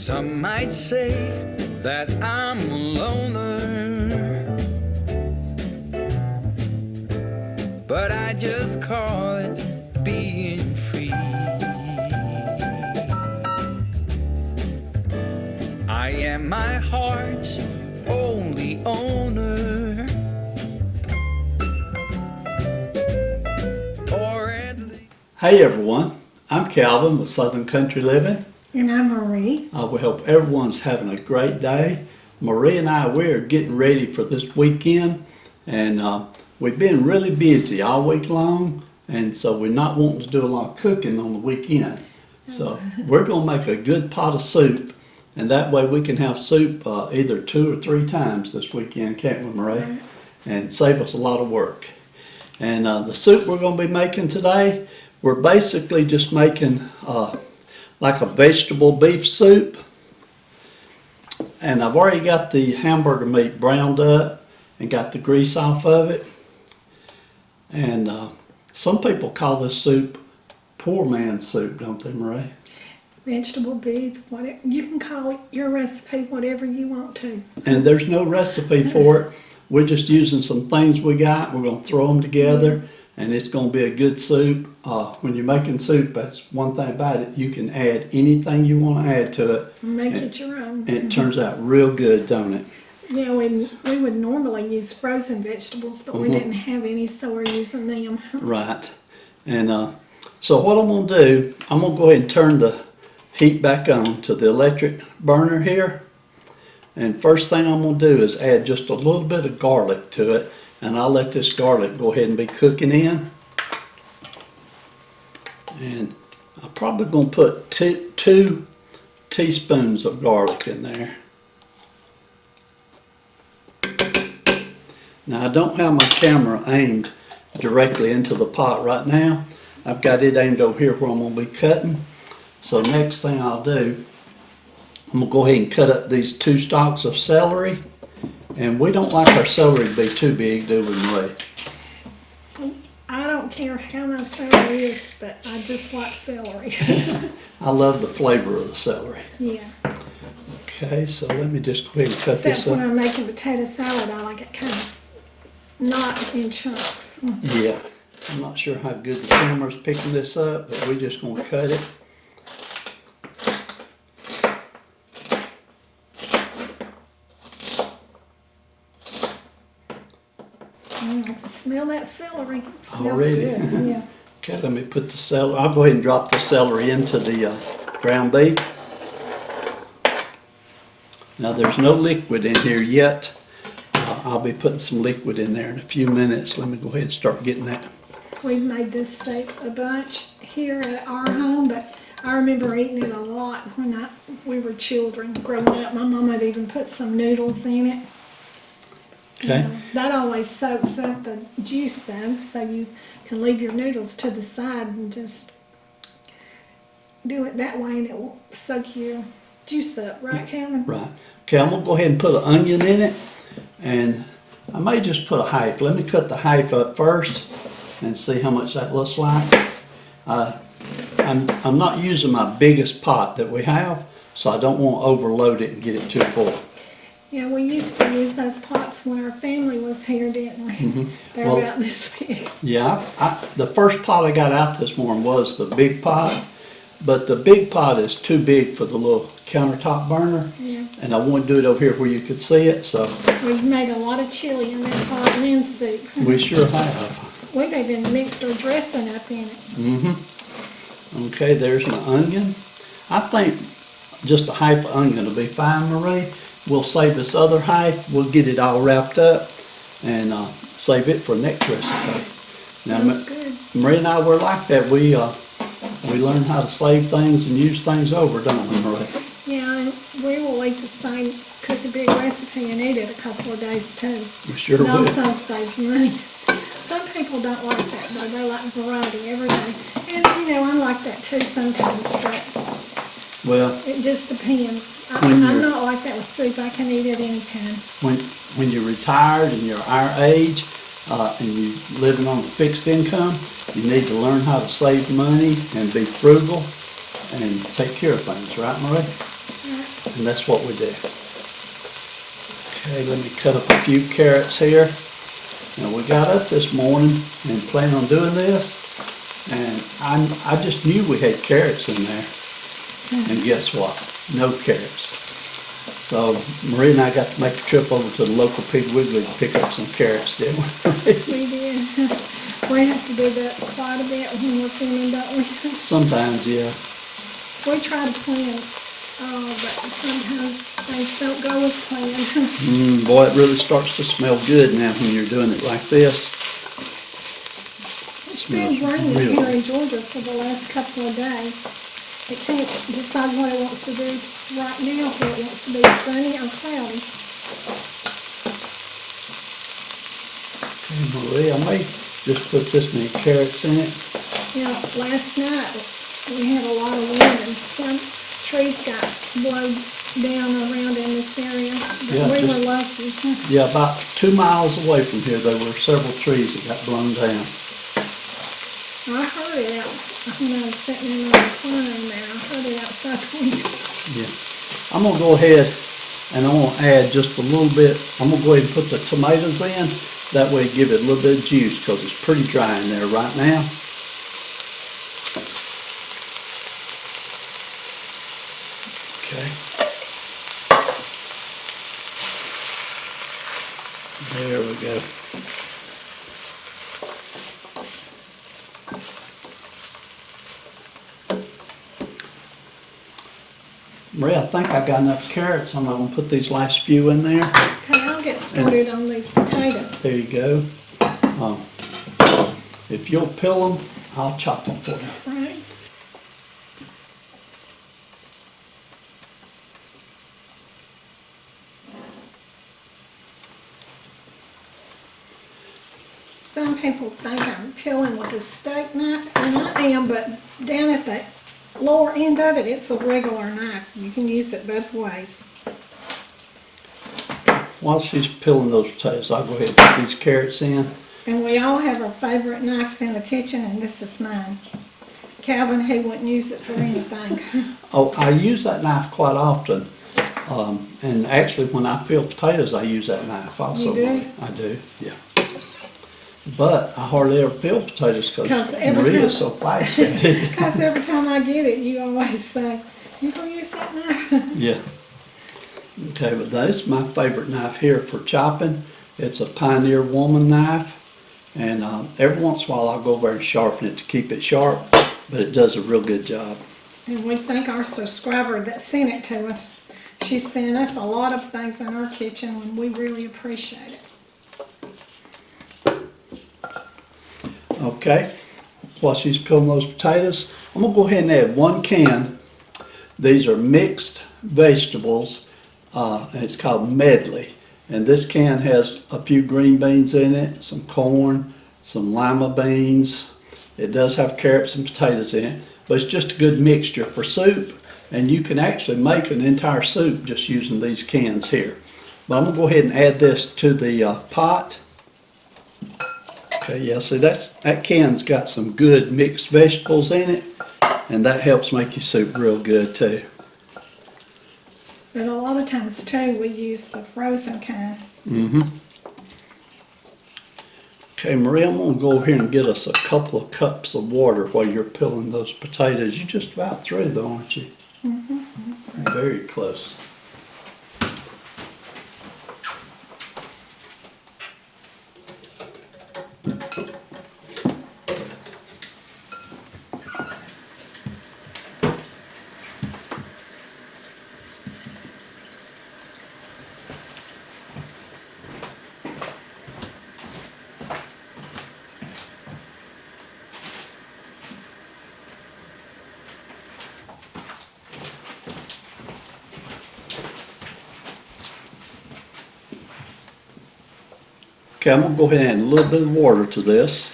Some might say that I'm a loner, but I just call it being free. I am my heart's only owner, or at least... Hey everyone, I'm Calvin with Southern Country Living. And I'm Marie. We hope everyone's having a great day. Marie and I, we're getting ready for this weekend, and we've been really busy all week long, and so we're not wanting to do a lot of cooking on the weekend. So we're going to make a good pot of soup, and that way we can have soup either 2 or 3 times this weekend, can't we, Marie? Right. And save us a lot of work. And the soup we're going to be making today, we're basically just making like a vegetable beef soup. And I've already got the hamburger meat browned up and got the grease off of it. And some people call this soup poor man's soup, don't they, Marie? Vegetable beef, whatever. You can call your recipe whatever you want to. And there's no recipe for it. We're just using some things we got. We're going to throw them together, and it's going to be a good soup. When you're making soup, that's one thing about it. You can add anything you want to add to it. Make it your own. And it turns out real good, don't it? Yeah, we would normally use frozen vegetables, but we didn't have any, so we're using them. Right. And so what I'm going to do, I'm going to go ahead and turn the heat back on to the electric burner here. And first thing I'm going to do is add just a little bit of garlic to it. And I'll let this garlic go ahead and be cooking in. And I'm probably going to put two teaspoons of garlic in there. Now I don't have my camera aimed directly into the pot right now. I've got it aimed over here where I'm going to be cutting. So next thing I'll do, I'm going to go ahead and cut up these 2 stalks of celery. And we don't like our celery to be too big, do we, Marie? I don't care how my celery is, but I just like celery. I love the flavor of the celery. Yeah. Okay, so let me just go ahead and cut Except this up. when I'm making potato salad, I like it kind of not in chunks. Yeah, I'm not sure how good the camera's picking this up, but we're just going to cut it. I can smell that celery. It smells Already? good. Yeah. Okay, let me put the celery. I'll go ahead and drop the celery into the ground beef. Now there's no liquid in here yet. I'll be putting some liquid in there in a few minutes. Let me go ahead and start getting that. We've made this soup a bunch here at our home, but I remember eating it a lot when we were children growing up. My mom had even put some noodles in it. Okay. That always soaks up the juice though, so you can leave your noodles to the side and just do it that way and it will soak your juice up, right, Calvin? Right. Okay, I'm going to go ahead and put an onion in it. And I may just put a half. Let me cut the half up first and see how much that looks like. I'm not using my biggest pot that we have, so I don't want to overload it and get it too full. Yeah, we used to use those pots when our family was here, didn't we? They're Well, about this big. Yeah, the first pot I got out this morning was the big pot, but the big pot is too big for the little countertop burner. Yeah. And I want to do it over here where you could see it, so We've made a lot of chili in that pot and soup. we sure have. We've even mixed our dressing up in it. Okay, there's my onion. I think just a half onion will be fine, Marie. We'll save this other half. We'll get it all wrapped up and save it for next recipe. Sounds good. Marie and I, we're like that. We learn how to save things and use things over, don't we, Marie? Yeah, and we will eat the same, cook a big recipe and eat it a couple of days too. We sure It will. also saves money. Some people don't like that though, they like variety every day. And you know, I'm like that too sometimes, but Well, it just depends. When I'm you're- not like that with soup, I can eat it anytime. when you're retired and you're our age and you're living on a fixed income, you need to learn how to save money and be frugal and take care of things, right, Marie? Right. and that's what we do. Okay, let me cut up a few carrots here. Now we got up this morning and planned on doing this, and I just knew we had carrots in there. And guess what? No carrots. So Marie and I got to make a trip over to the local Pig Wiggly to pick up some carrots, didn't we? We did. We have to do that quite a bit when we're filming, don't we? Sometimes, yeah. We try to plan, but sometimes things don't go as planned. Boy, it really starts to smell good now when you're doing it like this. It's been raining here in Georgia for the last couple of days. It can't decide what it wants to do right now, whether it wants to be sunny or cloudy. Okay, Marie, I may just put this many carrots in it. You know, last night we had a lot of wind and some trees got blown down around in this area. But Yeah, we just- were lucky. Yeah, about 2 miles away from here, there were several trees that got blown down. I heard it when I was sitting in the recliner there. I heard it outside the window. Yeah. I'm gonna go ahead and I'm gonna add just a little bit. I'm gonna go ahead and put the tomatoes in. That way give it a little bit of juice because it's pretty dry in there right now. Okay. There we go. Maria, I think I got enough carrots. I'm going to put these last few in there. Okay, I'll get started on these potatoes. There you go. If you'll peel them, I'll chop them for you. Right. Some people think I'm peeling with a steak knife, and I am, but down at the lower end of it, it's a regular knife. You can use it both ways. While she's peeling those potatoes, I'll go ahead and put these carrots in. And we all have our favorite knife in the kitchen, and this is mine. Calvin, he wouldn't use it for anything. Oh, I use that knife quite often. And actually, when I peel potatoes, I use that knife also. You do? I do, yeah. But I hardly ever peel potatoes 'Cause because every Maria's time- so fast at it. Because every time I get it, you always say, you gonna use that knife? Yeah. Okay, but that's my favorite knife here for chopping. It's a Pioneer Woman knife. And every once in a while I'll go over and sharpen it to keep it sharp, but it does a real good job. And we thank our subscriber that sent it to us. She sent us a lot of things in our kitchen, and we really appreciate it. Okay, while she's peeling those potatoes, I'm gonna go ahead and add 1 can. These are mixed vegetables, and it's called medley. And this can has a few green beans in it, some corn, some lima beans. It does have carrots and potatoes in it, but it's just a good mixture for soup. And you can actually make an entire soup just using these cans here. But I'm gonna go ahead and add this to the pot. Okay, yeah, see that can's got some good mixed vegetables in it, and that helps make your soup real good too. But a lot of times too, we use the frozen kind. Okay, Maria, I'm gonna go over here and get us a couple of cups of water while you're peeling those potatoes. You're just about through though, aren't you? Very close. Okay, I'm gonna go ahead and add a little bit of water to this.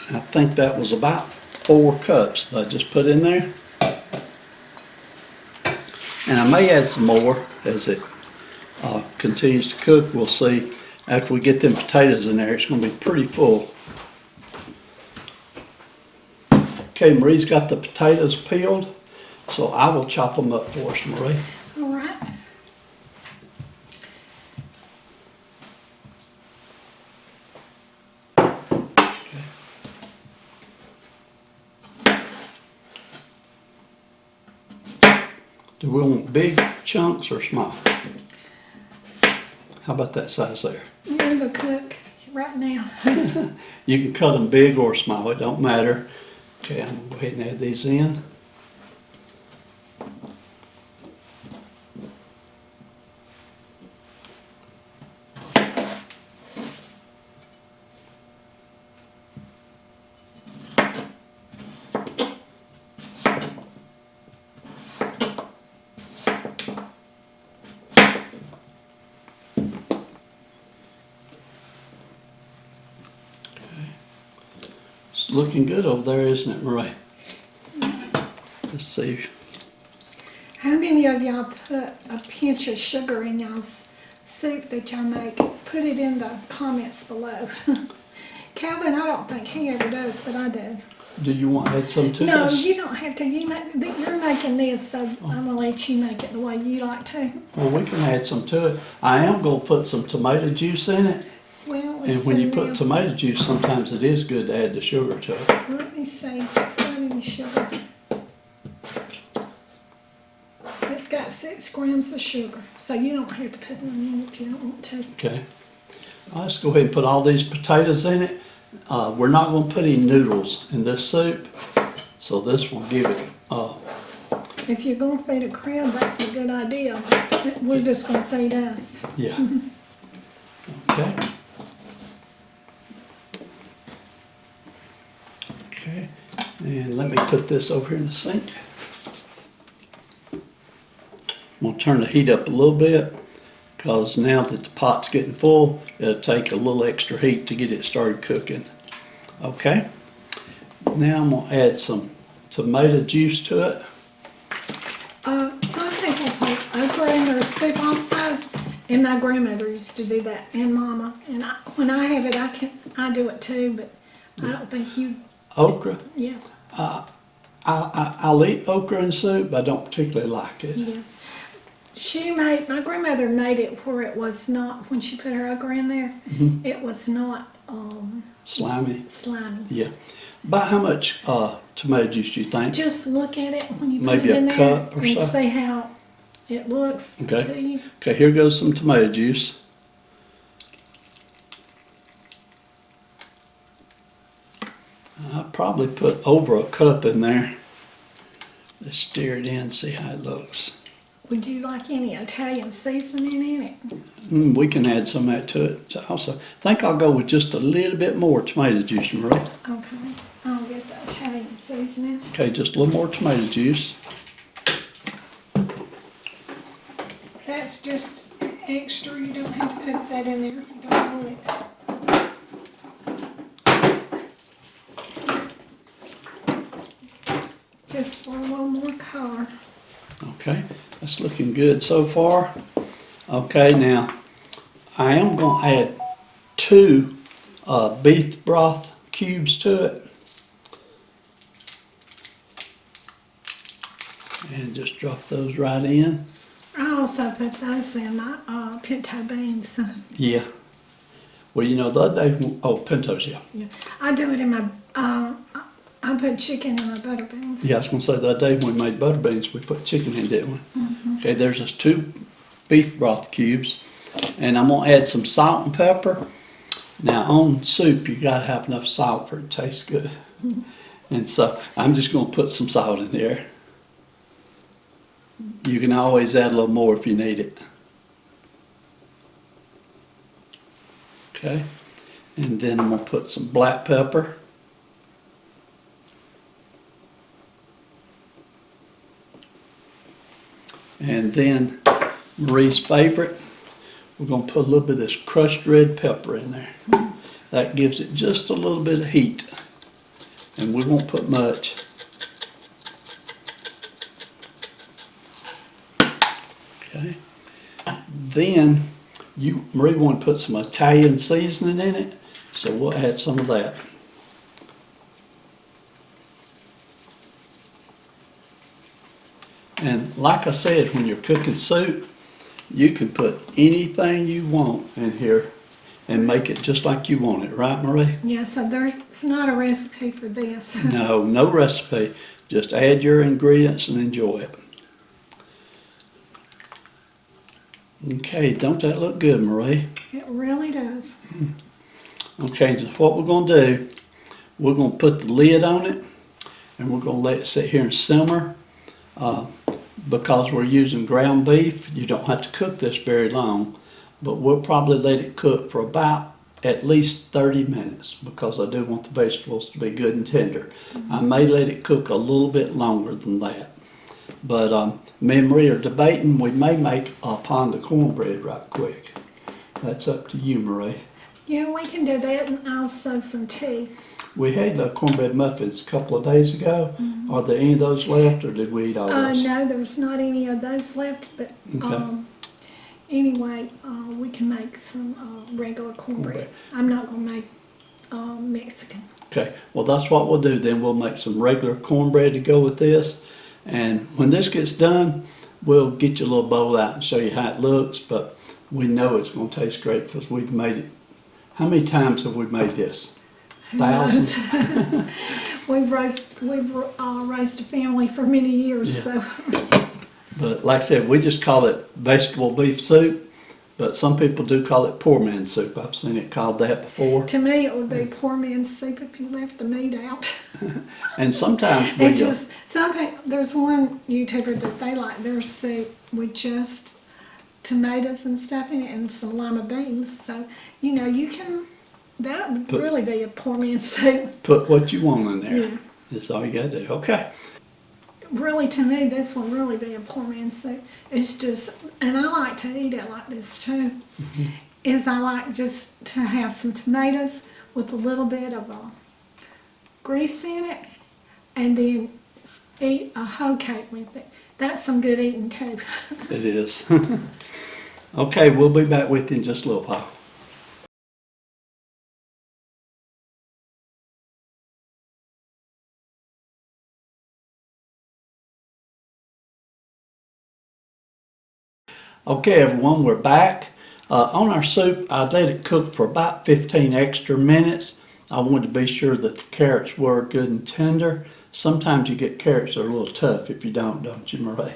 I think that was about 4 cups that I just put in there. And I may add some more as it continues to cook. We'll see. After we get them potatoes in there, it's gonna be pretty full. Okay, Marie's got the potatoes peeled. So I will chop them up for us, Marie. All right. Do we want big chunks or small? How about that size there? You're the cook right now. You can cut them big or small, it don't matter. Okay, I'm gonna go ahead and add these in. It's looking good over there, isn't it, Marie? Let's see. How many of y'all put a pinch of sugar in y'all's soup that y'all make? Put it in the comments below. Calvin, I don't think he ever does, but I do. Do you want to add some to No, this? you don't have to. You're making this, so I'm gonna let you make it the way you like to. Well, we can add some to it. I am gonna put some tomato juice in it. Well, let's And when see you put now. tomato juice, sometimes it is good to add the sugar to it. Let me see if it's got any sugar. It's got 6 grams of sugar, so you don't have to put none in if you don't want to. Okay. Let's go ahead and put all these potatoes in it. We're not gonna put any noodles in this soup, so this will give it, If you're gonna feed a crowd, that's a good idea, but we're just gonna feed us. yeah. Okay. Okay, and let me put this over here in the sink. I'm gonna turn the heat up a little bit, because now that the pot's getting full, it'll take a little extra heat to get it started cooking. Okay, now I'm gonna add some tomato juice to it. Some people put okra in their soup also, and my grandmother used to do that, and Mama. And when I have it, I do it too, but I don't think you. Okra, Yeah, I'll eat okra in soup, but I don't particularly like it. yeah. My grandmother made it where it was not, when she put her okra in there, it was not Slimy, slimy. yeah. About how much tomato juice do you think? Just look at it when you put Maybe it in a there cup or and so? see how it looks Okay. to you. Okay, here goes some tomato juice. I'll probably put over a cup in there. Just stir it in, see how it looks. Would you like any Italian seasoning in it? We can add some of that to it also. I think I'll go with just a little bit more tomato juice, Marie. Okay, I'll get the Italian seasoning. Okay, just a little more tomato juice. That's just extra, you don't have to put that in there if you don't want it. Just for a little more color. Okay, that's looking good so far. Okay, now I am going to add 2 beef broth cubes to it. And just drop those right in. I also put those in my pinto beans. Yeah. Well, you know, the other day, oh, pintos, yeah. Yeah. I do it in my, I put chicken in my butter beans. Yeah, I was going to say the other day when we made butter beans, we put chicken in, didn't we? Okay, there's just 2 beef broth cubes. And I'm going to add some salt and pepper. Now, on soup, you got to have enough salt for it to taste good. And so I'm just going to put some salt in there. You can always add a little more if you need it. Okay, and then I'm going to put some black pepper. And then Marie's favorite, we're going to put a little bit of this crushed red pepper in there. That gives it just a little bit of heat. And we won't put much. Okay. Then Marie wanted to put some Italian seasoning in it, so we'll add some of that. And like I said, when you're cooking soup, you can put anything you want in here and make it just like you want it, right, Marie? Yeah, so it's not a recipe for this. No, no recipe. Just add your ingredients and enjoy it. Okay, don't that look good, Marie? It really does. Okay, so what we're going to do, we're going to put the lid on it and we're going to let it sit here and simmer. Because we're using ground beef, you don't have to cook this very long, but we'll probably let it cook for about at least 30 minutes because I do want the vegetables to be good and tender. I may let it cook a little bit longer than that. But me and Marie are debating, we may make a pond of cornbread right quick. That's up to you, Marie. Yeah, we can do that, and also some tea. We had cornbread muffins a couple of days ago. Are there any of those left, or did we eat all those? No, there's not any of those left, but Okay. anyway, we can make some regular cornbread. I'm not going to make Mexican. Okay, well that's what we'll do then. We'll make some regular cornbread to go with this. And when this gets done, we'll get you a little bowl out and show you how it looks, but we know it's going to taste great because we've made it. How many times have we made this? Thousands? We've raised a family for many years, so. But like I said, we just call it vegetable beef soup, but some people do call it poor man's soup. I've seen it called that before. To me, it would be poor man's soup if you left the meat out. And sometimes we It just, there's one YouTuber that they like their soup with just tomatoes and stuff in it and some lima beans. So, that would really be a poor man's soup. put what you want in there. Yeah. That's all you got to do. Okay. Really, to me, this would really be a poor man's soup. It's just, and I like to eat it like this too, is I like just to have some tomatoes with a little bit of grease in it and then eat a hoe cake with it. That's some good eating too. It is. Okay, we'll be back with you in just a little while. Okay, everyone, we're back. On our soup, I let it cook for about 15 extra minutes. I wanted to be sure that the carrots were good and tender. Sometimes you get carrots that are a little tough if you don't you, Marie?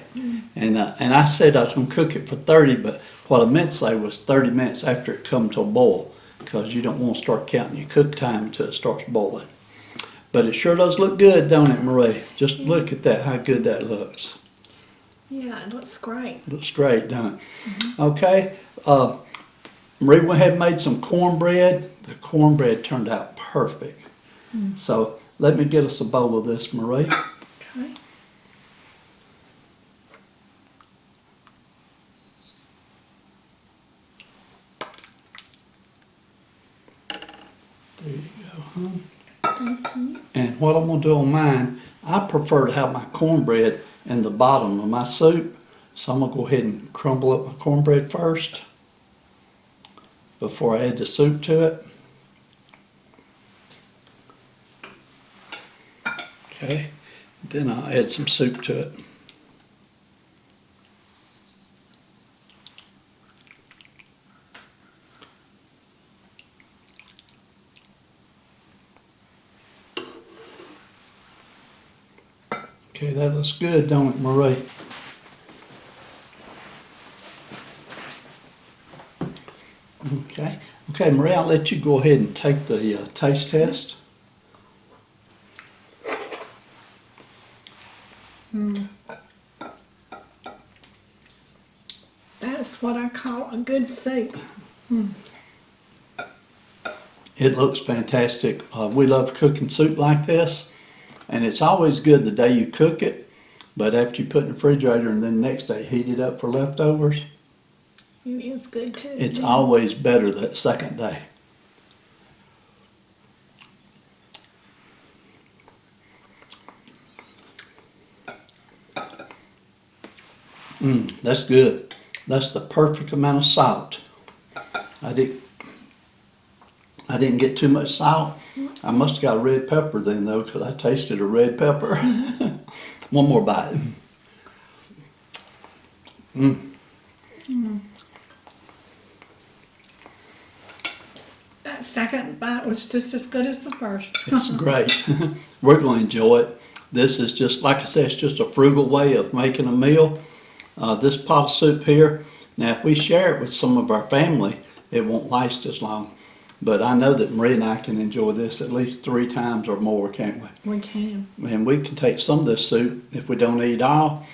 And I said I was going to cook it for 30, but what I meant to say was 30 minutes after it comes to a boil, because you don't want to start counting your cook time until it starts boiling. But it sure does look good, don't it, Marie? Just look at that, how good that looks. Yeah, it looks great. Looks great, doesn't it? Okay, Marie went ahead and made some cornbread. The cornbread turned out perfect. So let me get us a bowl of this, Marie. Okay. There you go, hon. Thank you. And what I'm going to do on mine, I prefer to have my cornbread in the bottom of my soup. So I'm going to go ahead and crumble up my cornbread first before I add the soup to it. Okay, then I'll add some soup to it. Okay, that looks good, don't it, Marie? Okay, Marie, I'll let you go ahead and take the taste test. That's what I call a good soup. It looks fantastic. We love cooking soup like this, and it's always good the day you cook it, but after you put it in the refrigerator and then the next day heat it up for leftovers, It is good too. it's always better that second day. That's good. That's the perfect amount of salt. I didn't get too much salt. I must have got a red pepper then though, because I tasted a red pepper. One more bite. That second bite was just as good as the first. It's great. We're going to enjoy it. This is just, like I said, it's just a frugal way of making a meal. This pot of soup here, now if we share it with some of our family, it won't last as long. But I know that Marie and I can enjoy this at least 3 times or more, can't we? We can. And we can take some of this soup if we don't eat all.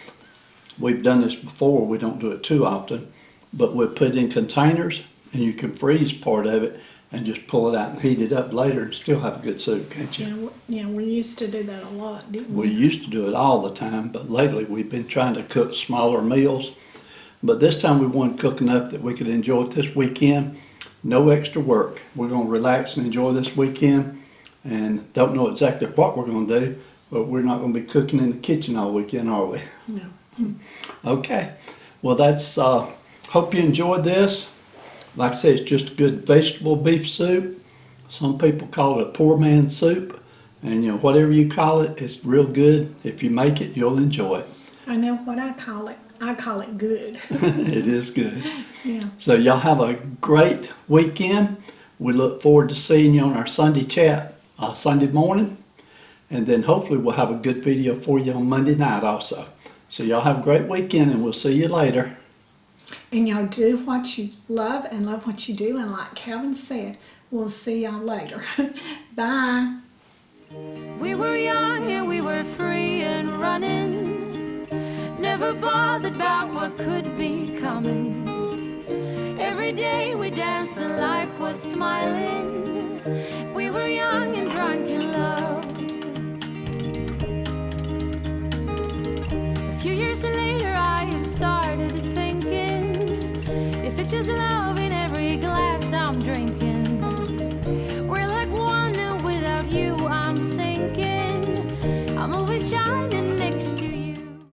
We've done this before, we don't do it too often, but we'll put it in containers and you can freeze part of it and just pull it out and heat it up later and still have a good soup, can't you? Yeah, we used to do that a lot, didn't We we? used to do it all the time, but lately we've been trying to cook smaller meals. But this time we wanted to cook enough that we could enjoy it this weekend. No extra work. We're going to relax and enjoy this weekend, and don't know exactly what we're going to do, but we're not going to be cooking in the kitchen all weekend, are we? No. Okay. Well, that's, hope you enjoyed this. Like I said, it's just a good vegetable beef soup. Some people call it a poor man's soup. And, you know, whatever you call it, it's real good. If you make it, you'll enjoy it. I know what I call it. I call it good. It is good. Yeah. So y'all have a great weekend. We look forward to seeing you on our Sunday chat Sunday morning. And then hopefully we'll have a good video for you on Monday night also. So y'all have a great weekend and we'll see you later. And y'all do what you love and love what you do. And like Calvin said, we'll see y'all later. Bye. We were young and we were free and running, never bothered about what could be coming. Every day we danced and life was smiling. We were young and drunk in love. A few years later I have started thinking, if it's just love in every glass I'm drinking,